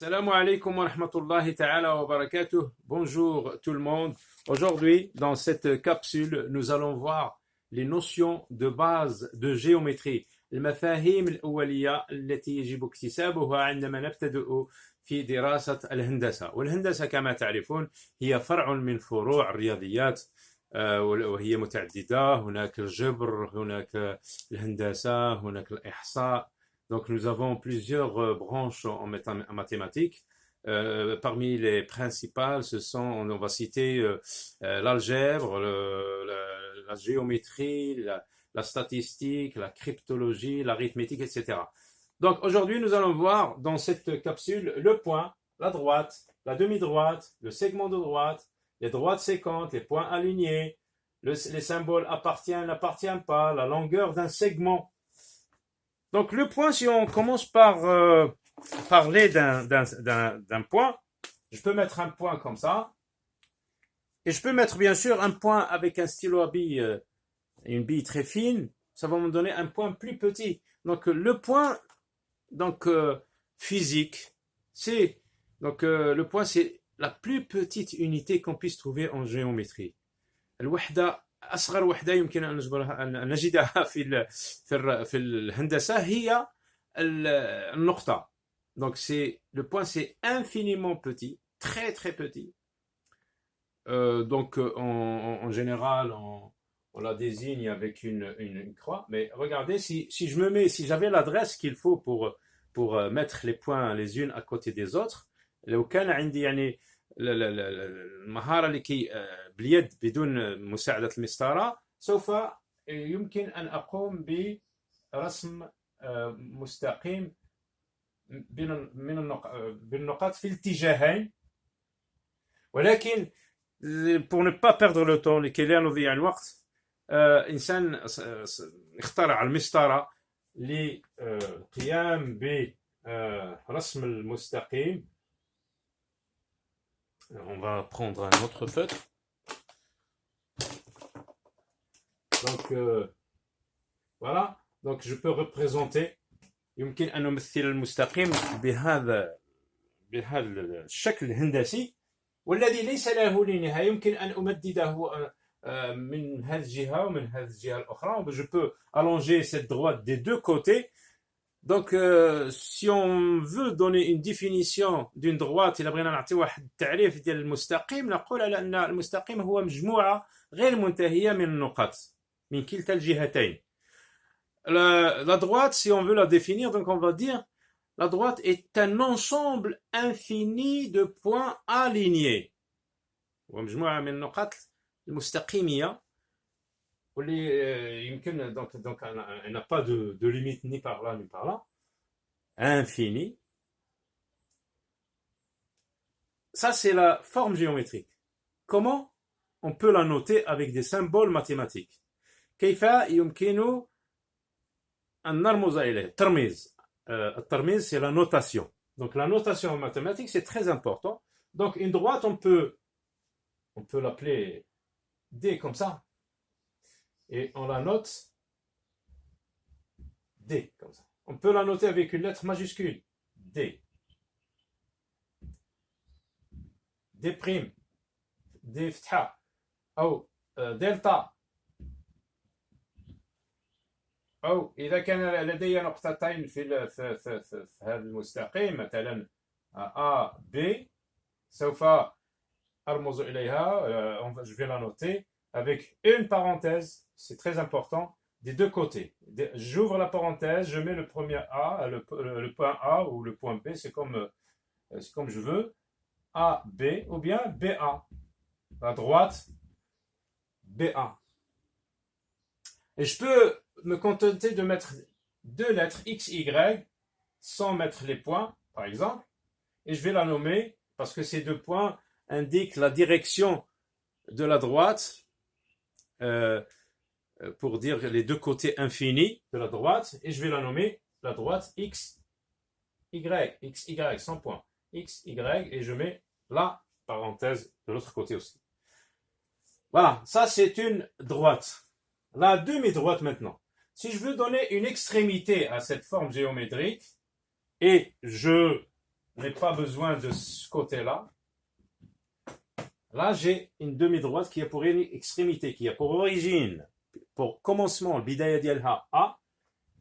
Salam alaikum wa rahmatullahi ta'ala wa barakatuh. Bonjour tout le monde. Aujourd'hui, dans cette capsule, nous allons voir les notions de base de géométrie. المفاهيم الأولية التي يجب اكتسابها عندما نبتدئ في دراسة الهندسة. والهندسة كما تعرفون هي فرع من فروع الرياضيات وهي متعددة. هناك الجبر، هناك الهندسة، هناك الإحصاء. Donc nous avons plusieurs branches en mathématiques. Parmi les principales, on va citer l'algèbre, la géométrie, la statistique, la cryptologie, l'arithmétique, etc. Donc aujourd'hui, nous allons voir dans cette capsule le point, la droite, la demi-droite, le segment de droite, les droites séquentes, les points alignés, les symboles appartiennent, n'appartiennent pas, la longueur d'un segment. Donc le point, si on commence par parler d'un point, je peux mettre un point comme ça, et je peux mettre bien sûr un point avec un stylo à billes, une bille très fine, ça va me donner un point plus petit. Donc le point physique, le point c'est la plus petite unité qu'on puisse trouver en géométrie. الوحدة أصغر وحدة يمكن أن نجدها في الهندسة هي النقطة. Donc le point c'est infiniment petit, très très petit. En général on la désigne avec une croix. Mais regardez, si j'avais l'adresse qu'il faut pour mettre les points les unes à côté des autres, لو كان عندي يعني المهارة لكي باليد بدون مساعدة المسطرة سوف يمكن أن أقوم برسم مستقيم بالنقاط في الاتجاهين. ولكن pour ne pas perdre le temps لكي لا نضيع الوقت إنسان اخترع المسطرة للقيام برسم المستقيم. On va prendre un autre feutre. Donc voilà. Donc je peux représenter. يمكن أن نمثل المستقيم بهذا الشكل الهندسي والذي ليس له نهاية. يمكن أن أمدده من هذه الجهة ومن هذه الجهة الأخرى. Je peux allonger cette droite des deux côtés. Donc si on veut donner une définition d'une droite إلا بغينا نعطي واحد التعريف ديال المستقيم نقول على أن المستقيم هو مجموعة غير منتهية من النقط من كلتا الجهتين. La droite, si on veut la définir, donc on va dire la droite est un ensemble infini de points alignés. ومجموعة من النقط المستقيمية واللي يمكن donc elle n'a pas de limite ni par là ni par là, infini. Ça c'est la forme géométrique. Comment on peut la noter avec des symboles mathématiques? كيف يمكن أن نرمز إليه؟ الترميز. الترميز c'est la notation. Donc la notation en mathématiques c'est très important. Donc une droite on peut l'appeler D comme ça. Et on la note D, comme ça. On peut la noter avec une lettre majuscule, D. D prime, D فتحة, أو دلتا. أو إذا كان لدي نقطتين في هذا المستقيم مثلا A, B, سوف أرمز إليها, je vais la noter avec une parenthèse, c'est très important, des deux côtés. J'ouvre la parenthèse, je mets le premier A, le point A ou le point B, c'est comme je veux, A, B, ou bien BA, la droite, BA. Et je peux me contenter de mettre deux lettres X, Y, sans mettre les points, par exemple, et je vais la nommer, parce que ces deux points indiquent la direction de la droite, pour dire les deux côtés infinis de la droite, et je vais la nommer la droite X, Y, sans point, X, Y, et je mets la parenthèse de l'autre côté aussi. Voilà, ça c'est une droite. La demi-droite maintenant. Si je veux donner une extrémité à cette forme géométrique, et je n'ai pas besoin de ce côté-là. Là, j'ai une demi-droite qui a pour extrémité, qui a pour origine, pour commencement, البداية ديالها A,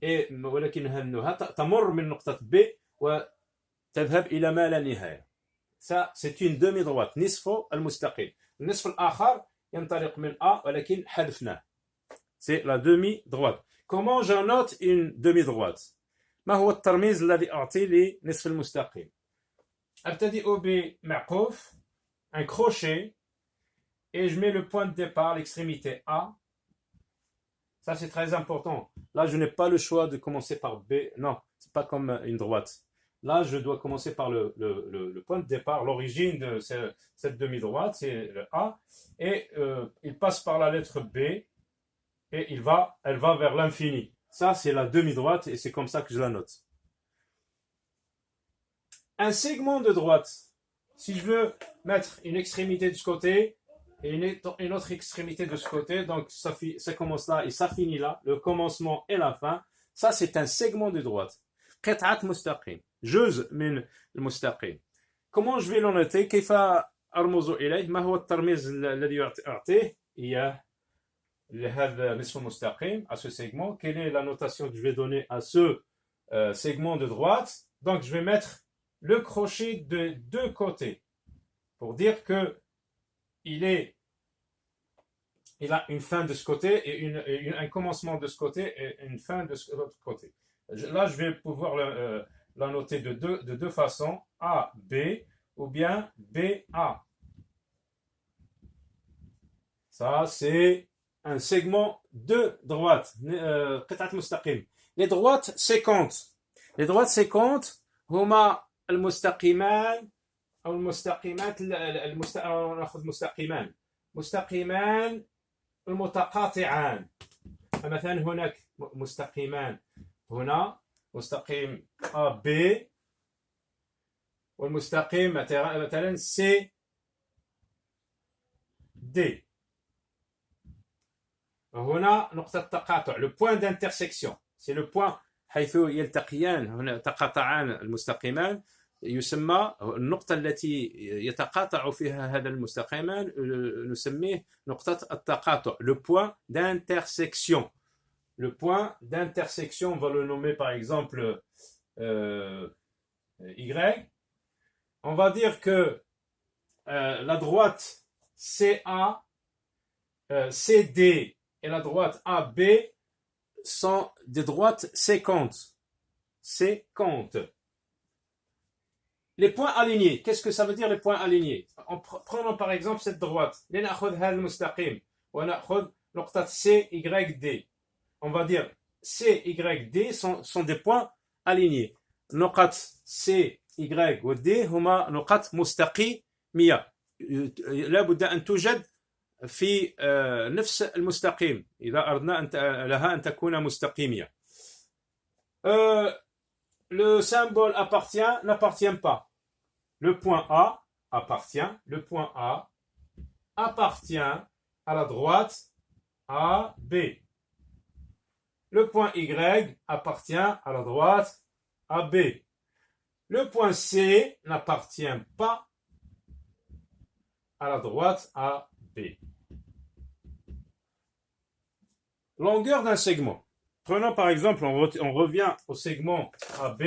et ولكنها تمر من نقطة B وتذهب إلى ما لا نهاية. Ça, c'est une demi-droite, نصف المستقيم. النصف الآخر ينطلق من A ولكن حذفناه. C'est la demi-droite. Comment j'annote une demi-droite? ما هو الترميز الذي أعطي لنصف المستقيم؟ أبتدئ بمعقوف, un crochet, et je mets le point de départ, l'extrémité A. Ça, c'est très important. Là, je n'ai pas le choix de commencer par B. Non, c'est pas comme une droite. Là, je dois commencer par le point de départ, l'origine de cette demi-droite, c'est le A. Et il passe par la lettre B et elle va vers l'infini. Ça, c'est la demi-droite et c'est comme ça que je la note. Un segment de droite. Si je veux mettre une extrémité de ce côté et une autre extrémité de ce côté, donc ça commence là et ça finit là, le commencement et la fin, ça c'est un segment de droite. قطعة مستقيم, جزء من المستقيم. Comment je vais le noter? كيف أرمز إليه؟ ما هو الترميز الذي أعطيه إياه لهذا نصف المستقيم, à ce segment? Quelle est la notation que je vais donner à ce segment de droite? Donc je vais mettre le crochet de deux côtés pour dire que il a une fin de ce côté et un commencement de ce côté et une fin de l'autre côté. Là, je vais pouvoir la noter de deux façons, A, B ou bien B, A. Ça, c'est un segment de droite. Les droites séquentes. Les droites séquentes, هما المستقيمان أو المستقيمات نأخذ مستقيمان المتقاطعان. مثلا هناك مستقيمان, هنا مستقيم A B والمستقيم مثلا C D. هنا نقطة تقاطع, le point d'intersection, c'est le point حيث يلتقيان, هنا تقاطعان المستقيمان, يسمى النقطة التي يتقاطع فيها هذا المستقيمان نسميه نقطة التقاطع, le point d'intersection. Le point d'intersection, on va le nommer par exemple Y. On va dire que la droite CA, CD et la droite AB sont des droites séquentes. Les points alignés, qu'est-ce que ça veut dire les points alignés? Prenons par exemple cette droite. On va dire C, Y, D sont des points alignés. نقط C, Y و D هما نقط مستقيمية. لا بد أن توجد في نفس المستقيم إذا أردنا لها أن تكون مستقيمية. Le symbole n'appartient pas. Le point A appartient à la droite AB. Le point Y appartient à la droite AB. Le point C n'appartient pas à la droite AB. Longueur d'un segment. Prenons par exemple, on revient au segment AB.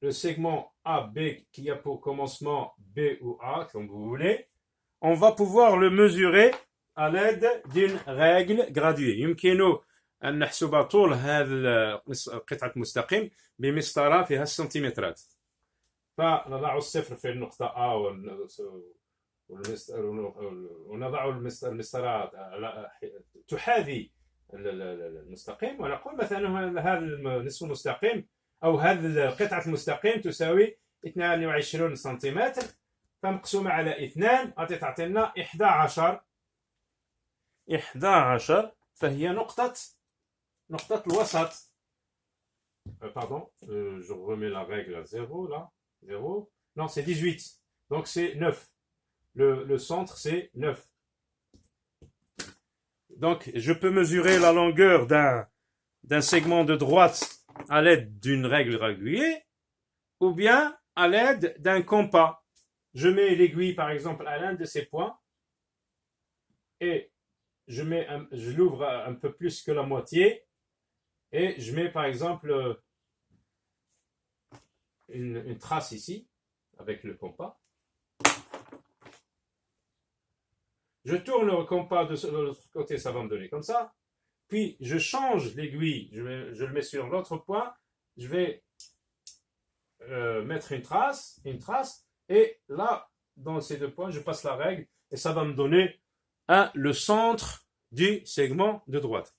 Le segment AB qui a pour commencement B ou A, comme vous voulez. On va pouvoir le mesurer à l'aide d'une règle graduée. يمكن أن نحسب طول هذا قطعة مستقيم بمسطرة فيها السنتيمترات. فنضع الصفر في النقطة A ونضع المسطرة تحاذي المستقيم ونقول مثلا هذا النصف المستقيم أو هذه قطعة المستقيم تساوي 22 سنتيمتر فمقسومة على 2 غادي تعطينا 11 فهي نقطة الوسط. Pardon, je remets la règle à 0 là. 0. Non, c'est 18. Donc c'est 9. Le centre c'est 9. Donc je peux mesurer la longueur d'un segment de droite à l'aide d'une règle régulière ou bien à l'aide d'un compas. Je mets l'aiguille, par exemple, à l'un de ces points et je l'ouvre un peu plus que la moitié et je mets, par exemple, une trace ici avec le compas. Je tourne le compas de l'autre côté, ça va me donner comme ça. Puis je change l'aiguille, je le mets sur l'autre point, je vais mettre une trace, et là, dans ces deux points, je passe la règle, et ça va me donner le centre du segment de droite.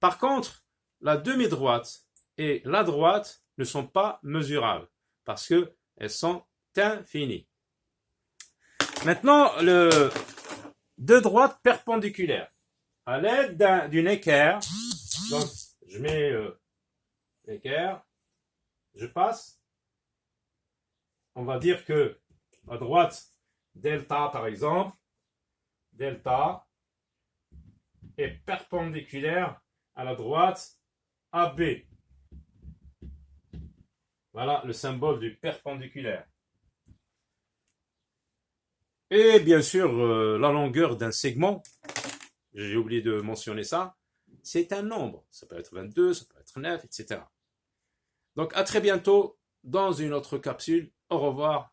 Par contre, la demi-droite et la droite ne sont pas mesurables, parce qu'elles sont infinies. Maintenant, deux droites perpendiculaires. À l'aide d'une équerre, donc je mets l'équerre, je passe, on va dire que à droite, delta par exemple, delta est perpendiculaire à la droite AB. Voilà le symbole du perpendiculaire. Et bien sûr, la longueur d'un segment, j'ai oublié de mentionner ça, c'est un nombre. Ça peut être 22, ça peut être 9, etc. Donc à très bientôt dans une autre capsule. Au revoir.